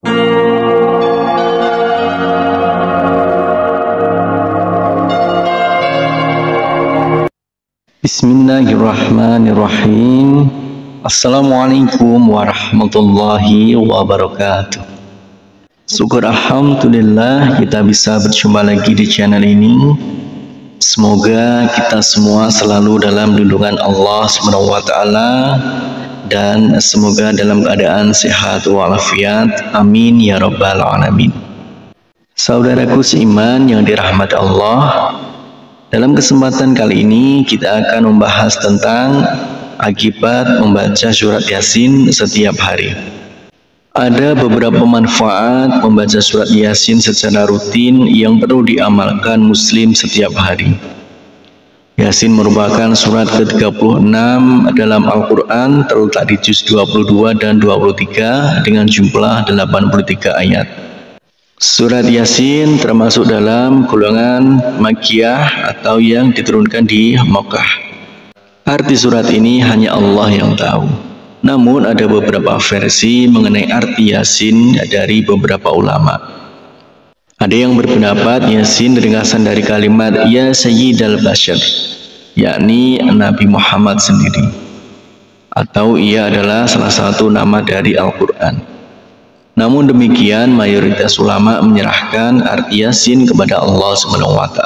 Bismillahirrahmanirrahim. Assalamualaikum warahmatullahi wabarakatuh. Syukur alhamdulillah kita bisa berjumpa lagi di channel ini. Semoga kita semua selalu dalam lindungan Allah SWT dan semoga dalam keadaan sehat walafiat. Amin ya rabbal alamin. Saudaraku seiman yang dirahmati Allah, dalam kesempatan kali ini kita akan membahas tentang akibat membaca surat Yasin setiap hari. Ada beberapa manfaat membaca surat Yasin secara rutin yang perlu diamalkan muslim setiap hari. Yasin merupakan surat ke-36 dalam Al-Quran, terletak di juz 22 dan 23 dengan jumlah 83 ayat. Surat Yasin termasuk dalam golongan Makkiyah atau yang diturunkan di Makkah. Arti surat ini hanya Allah yang tahu. Namun ada beberapa versi mengenai arti Yasin dari beberapa ulama. Ada yang berpendapat Yasin ringkasan dari kalimat Ya Sayyidal Bashar, yakni Nabi Muhammad sendiri, atau ia adalah salah satu nama dari Al-Quran. Namun demikian, mayoritas ulama menyerahkan arti Yasin kepada Allah SWT.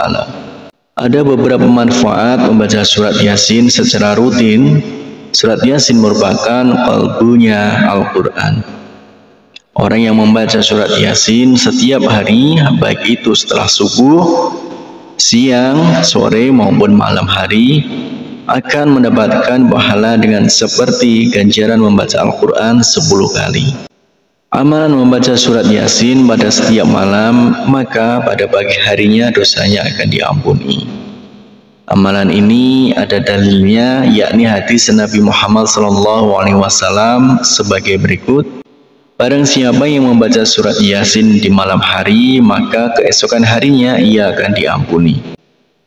Ada beberapa manfaat membaca surat Yasin secara rutin. Surat Yasin merupakan qalbunya Al-Quran. Orang yang membaca surat Yasin setiap hari, baik itu setelah subuh, siang, sore maupun malam hari, akan mendapatkan pahala dengan seperti ganjaran membaca Al-Quran 10 kali. Amalan membaca surat Yasin pada setiap malam, maka pada pagi harinya dosanya akan diampuni. Amalan ini ada dalilnya, yakni hadis Nabi Muhammad SAW sebagai berikut. Barang siapa yang membaca surat Yasin di malam hari, maka keesokan harinya ia akan diampuni.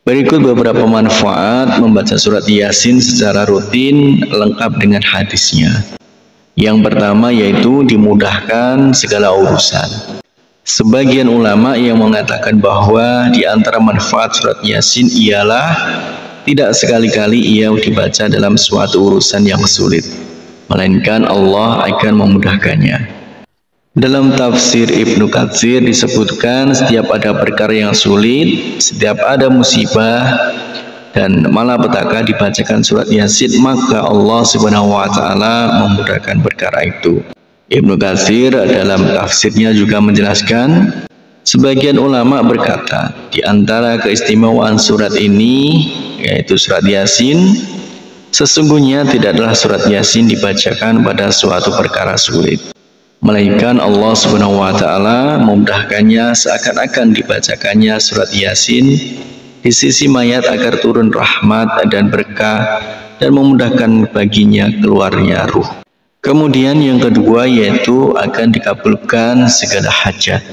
Berikut beberapa manfaat membaca surat Yasin secara rutin, lengkap dengan hadisnya. Yang pertama yaitu dimudahkan segala urusan. Sebagian ulama yang mengatakan bahwa di antara manfaat surat Yasin ialah tidak sekali-kali ia dibaca dalam suatu urusan yang sulit, melainkan Allah akan memudahkannya. Dalam tafsir Ibnu Katsir disebutkan setiap ada perkara yang sulit, setiap ada musibah dan malapetaka dibacakan surat Yasin, maka Allah Subhanahu wa taala memudahkan perkara itu. Ibnu Katsir dalam tafsirnya juga menjelaskan, sebagian ulama berkata, di antara keistimewaan surat ini yaitu surat Yasin, sesungguhnya tidaklah surat Yasin dibacakan pada suatu perkara sulit, melainkan Allah Subhanahu wa taala memudahkannya seakan-akan dibacakannya surat Yasin di sisi mayat agar turun rahmat dan berkah dan memudahkan baginya keluarnya ruh. Kemudian yang kedua yaitu akan dikabulkan segala hajat.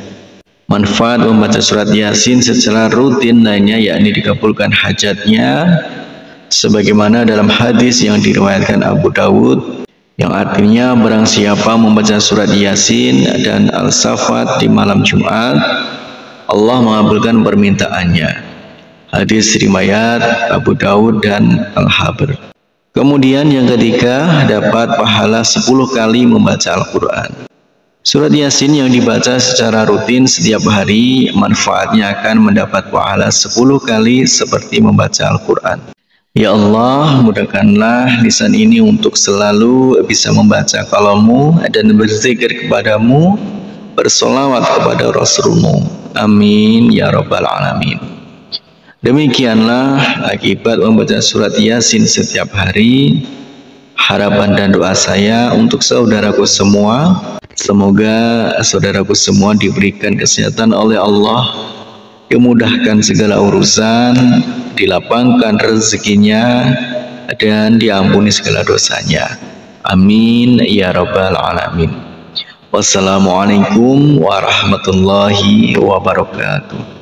Manfaat membaca surat Yasin secara rutin lainnya yakni dikabulkan hajatnya, sebagaimana dalam hadis yang diriwayatkan Abu Dawud yang artinya barang siapa membaca surat Yasin dan Al-Safat di malam Jumat, Allah mengabulkan permintaannya. Hadis riwayat Abu Dawud dan Al-Habr. Kemudian yang ketiga, dapat pahala 10 kali membaca Al-Quran. Surat Yasin yang dibaca secara rutin setiap hari, manfaatnya akan mendapat pahala 10 kali seperti membaca Al-Quran. Ya Allah, mudahkanlah lisan ini untuk selalu bisa membaca kalammu dan berzikir kepadamu, bersolawat kepada Rasulmu. Amin ya rabbal alamin. Demikianlah akibat membaca surat Yasin setiap hari. Harapan dan doa saya untuk saudaraku semua, semoga saudaraku semua diberikan kesehatan oleh Allah, dimudahkan segala urusan, dilapangkan rezekinya, dan diampuni segala dosanya. Amin ya rabbal alamin. Wassalamualaikum warahmatullahi wabarakatuh.